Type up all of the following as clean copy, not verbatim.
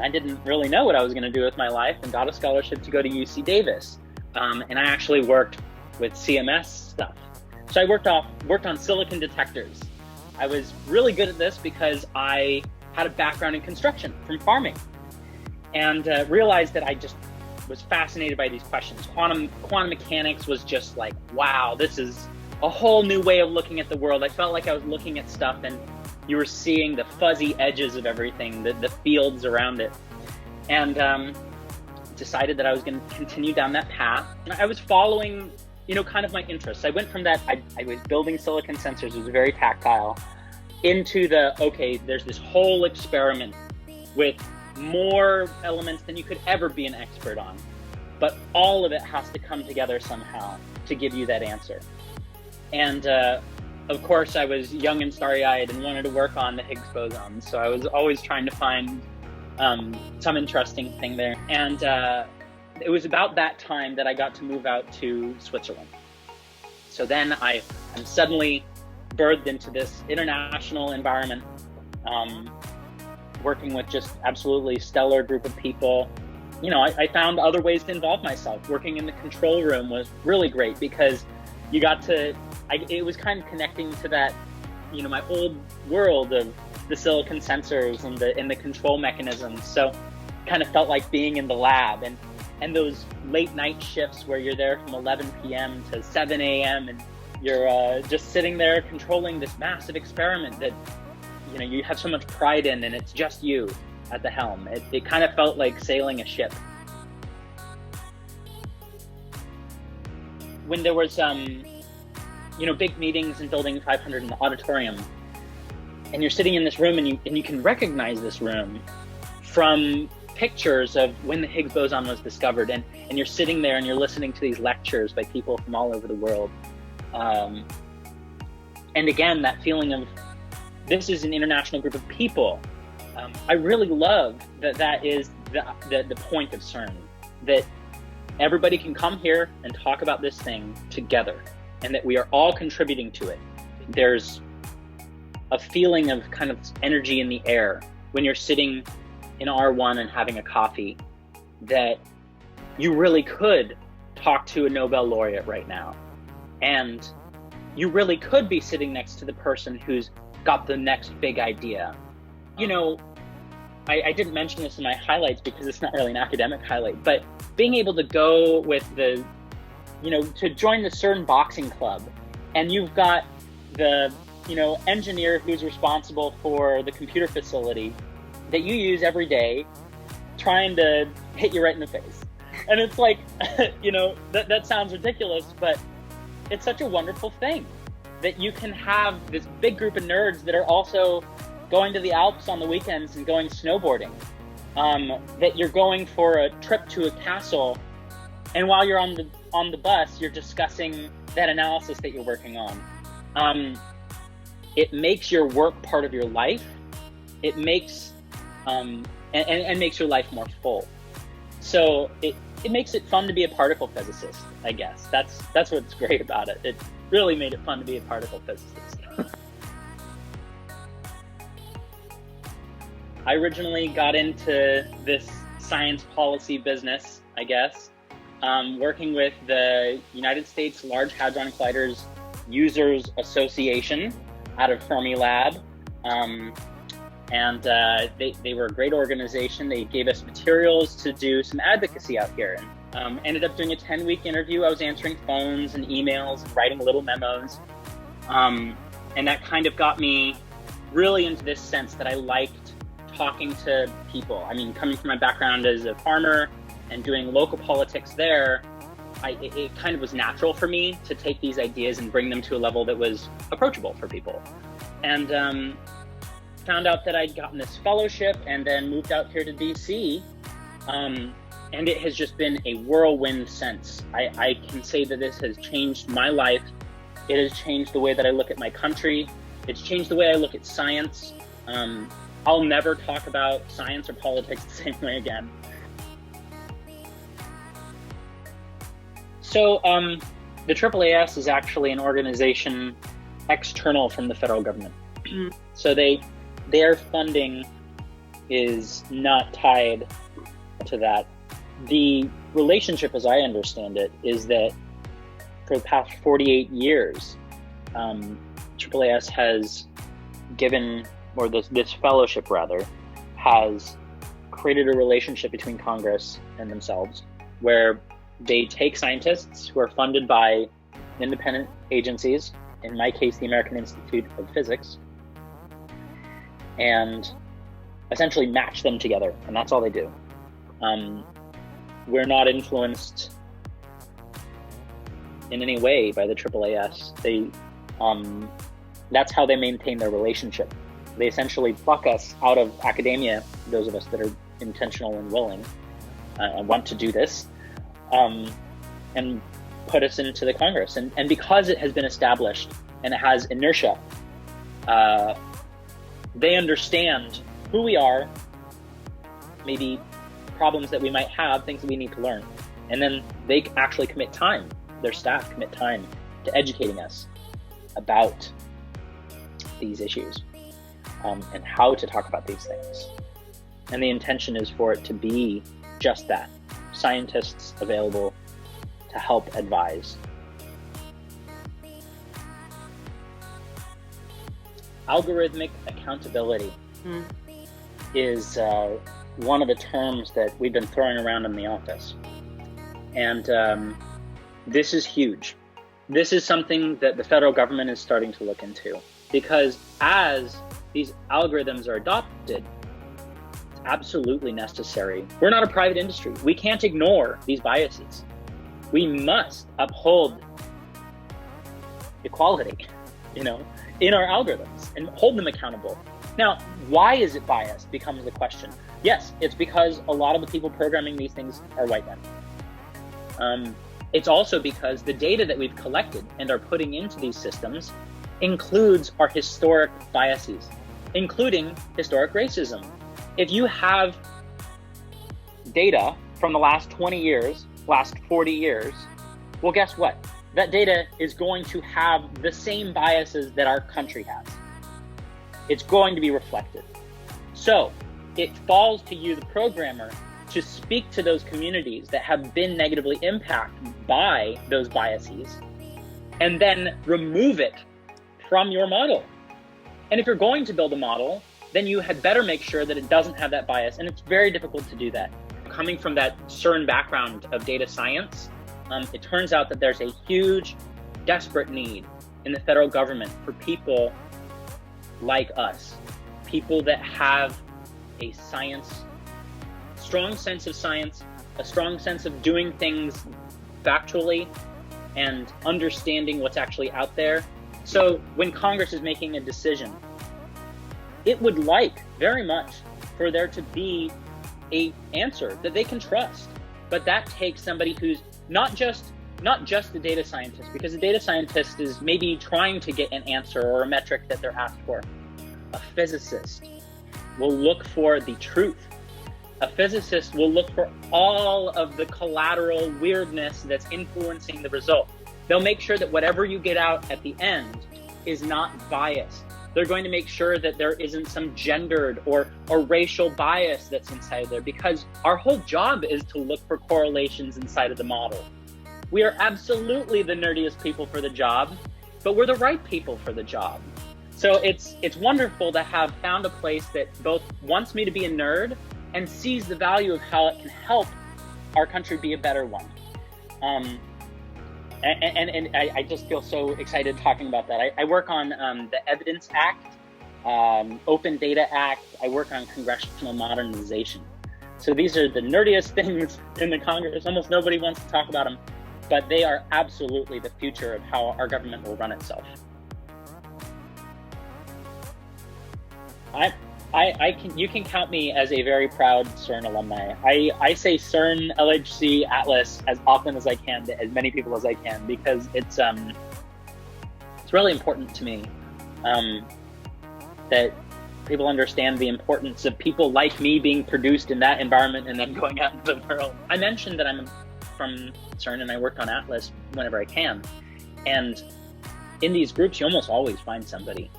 I didn't really know what I was going to do with my life, and got a scholarship to go to UC Davis. And I actually worked with CMS stuff. So I worked on silicon detectors. I was really good at this because I had a background in construction from farming, and realized that I just was fascinated by these questions. Quantum mechanics was just like, wow, this is a whole new way of looking at the world. I felt like I was looking at stuff and you were seeing the fuzzy edges of everything, the fields around it. And decided that I was going to continue down that path. And I was following, kind of my interests. I went from that, I was building silicon sensors, it was very tactile, into okay, there's this whole experiment with more elements than you could ever be an expert on. But all of it has to come together somehow to give you that answer. And of course, I was young and starry-eyed and wanted to work on the Higgs boson. So I was always trying to find some interesting thing there. And it was about that time that I got to move out to Switzerland. So then I'm suddenly birthed into this international environment, working with just absolutely stellar group of people. I found other ways to involve myself. Working in the control room was really great because you got to, it was kind of connecting to that, my old world of the silicon sensors and the control mechanisms. So kind of felt like being in the lab, and those late night shifts where you're there from 11 p.m. to 7 a.m. and you're just sitting there controlling this massive experiment that, you have so much pride in, and it's just you at the helm. It kind of felt like sailing a ship. When there was, big meetings in Building 500 in the auditorium, and you're sitting in this room and you can recognize this room from pictures of when the Higgs boson was discovered, and you're sitting there and you're listening to these lectures by people from all over the world. And again, that feeling of this is an international group of people. I really love that is the point of CERN, that everybody can come here and talk about this thing together, and that we are all contributing to it. There's a feeling of kind of energy in the air when you're sitting in R1 and having a coffee, that you really could talk to a Nobel laureate right now. And you really could be sitting next to the person who's got the next big idea. I didn't mention this in my highlights because it's not really an academic highlight, but being able to go with to join the CERN boxing club, and you've got the, engineer who's responsible for the computer facility that you use every day, trying to hit you right in the face. And it's like, that sounds ridiculous, but it's such a wonderful thing that you can have this big group of nerds that are also going to the Alps on the weekends and going snowboarding, that you're going for a trip to a castle, and while you're on the bus, you're discussing that analysis that you're working on. It makes your work part of your life. It makes and makes your life more full. So it makes it fun to be a particle physicist, I guess. That's what's great about it. It really made it fun to be a particle physicist. I originally got into this science policy business, I guess, working with the United States Large Hadron Colliders Users Association out of Fermilab. And they were a great organization. They gave us materials to do some advocacy out here. And ended up doing a 10-week interview. I was answering phones and emails and writing little memos. And that kind of got me really into this sense that I liked talking to people. I mean, coming from my background as a farmer and doing local politics there, it kind of was natural for me to take these ideas and bring them to a level that was approachable for people. And found out that I'd gotten this fellowship and then moved out here to DC. And it has just been a whirlwind since. I can say that this has changed my life. It has changed the way that I look at my country. It's changed the way I look at science. I'll never talk about science or politics the same way again. So the AAAS is actually an organization external from the federal government. So they are funding is not tied to that. The relationship, as I understand it, is that for the past 48 years, AAAS has given, or this fellowship rather, has created a relationship between Congress and themselves, where they take scientists who are funded by independent agencies, in my case, the American Institute of Physics, and essentially match them together, and that's all they do. We're not influenced in any way by the AAAS. That's how they maintain their relationship. They essentially pluck us out of academia, those of us that are intentional and willing and want to do this, and put us into the Congress. And because it has been established and it has inertia, they understand who we are, maybe problems that we might have, things that we need to learn. And then they actually commit time, their staff commit time to educating us about these issues and how to talk about these things. And the intention is for it to be just that, scientists available to help advise. Algorithmic accountability is one of the terms that we've been throwing around in the office. And this is huge. This is something that the federal government is starting to look into, because as these algorithms are adopted, it's absolutely necessary. We're not a private industry. We can't ignore these biases. We must uphold equality, in our algorithms and hold them accountable. Now, why is it biased becomes the question. Yes, it's because a lot of the people programming these things are white men. It's also because the data that we've collected and are putting into these systems includes our historic biases, including historic racism. If you have data from the last 20 years, last 40 years, well, guess what? That data is going to have the same biases that our country has. It's going to be reflected. So it falls to you, the programmer, to speak to those communities that have been negatively impacted by those biases and then remove it from your model. And if you're going to build a model, then you had better make sure that it doesn't have that bias. And it's very difficult to do that. Coming from that CERN background of data science, it turns out that there's a huge, desperate need in the federal government for people like us, people that have a strong sense of science, a strong sense of doing things factually and understanding what's actually out there. So when Congress is making a decision, it would like very much for there to be an answer that they can trust. But that takes somebody who's not just the data scientist, because the data scientist is maybe trying to get an answer or a metric that they're asked for. A physicist will look for the truth. A physicist will look for all of the collateral weirdness that's influencing the result. They'll make sure that whatever you get out at the end is not biased. They're going to make sure that there isn't some gendered or racial bias that's inside there, because our whole job is to look for correlations inside of the model. We are absolutely the nerdiest people for the job, but we're the right people for the job. So it's wonderful to have found a place that both wants me to be a nerd and sees the value of how it can help our country be a better one. And I just feel so excited talking about that. I work on the Evidence Act, Open Data Act. I work on congressional modernization. So these are the nerdiest things in the Congress. Almost nobody wants to talk about them, but they are absolutely the future of how our government will run itself. You can count me as a very proud CERN alumni. I say CERN, LHC, Atlas as often as I can to as many people as I can, because it's really important to me that people understand the importance of people like me being produced in that environment and then going out into the world. I mentioned that I'm from CERN and I work on Atlas whenever I can. And in these groups, you almost always find somebody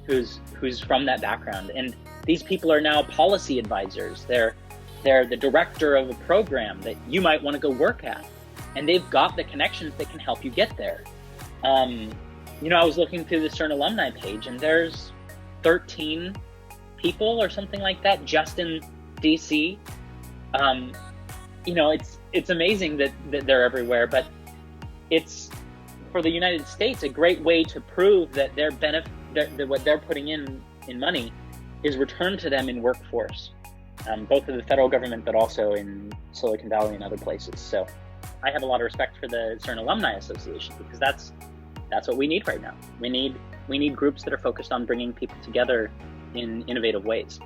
who's from that background. And These people are now policy advisors. They're the director of a program that you might want to go work at, and they've got the connections that can help you get there. I was looking through the CERN alumni page, and there's 13 people or something like that just in DC. It's amazing that they're everywhere, but it's, for the United States, a great way to prove that what they're putting in money is returned to them in workforce, both in the federal government, but also in Silicon Valley and other places. So I have a lot of respect for the CERN Alumni Association, because that's what we need right now. We need groups that are focused on bringing people together in innovative ways.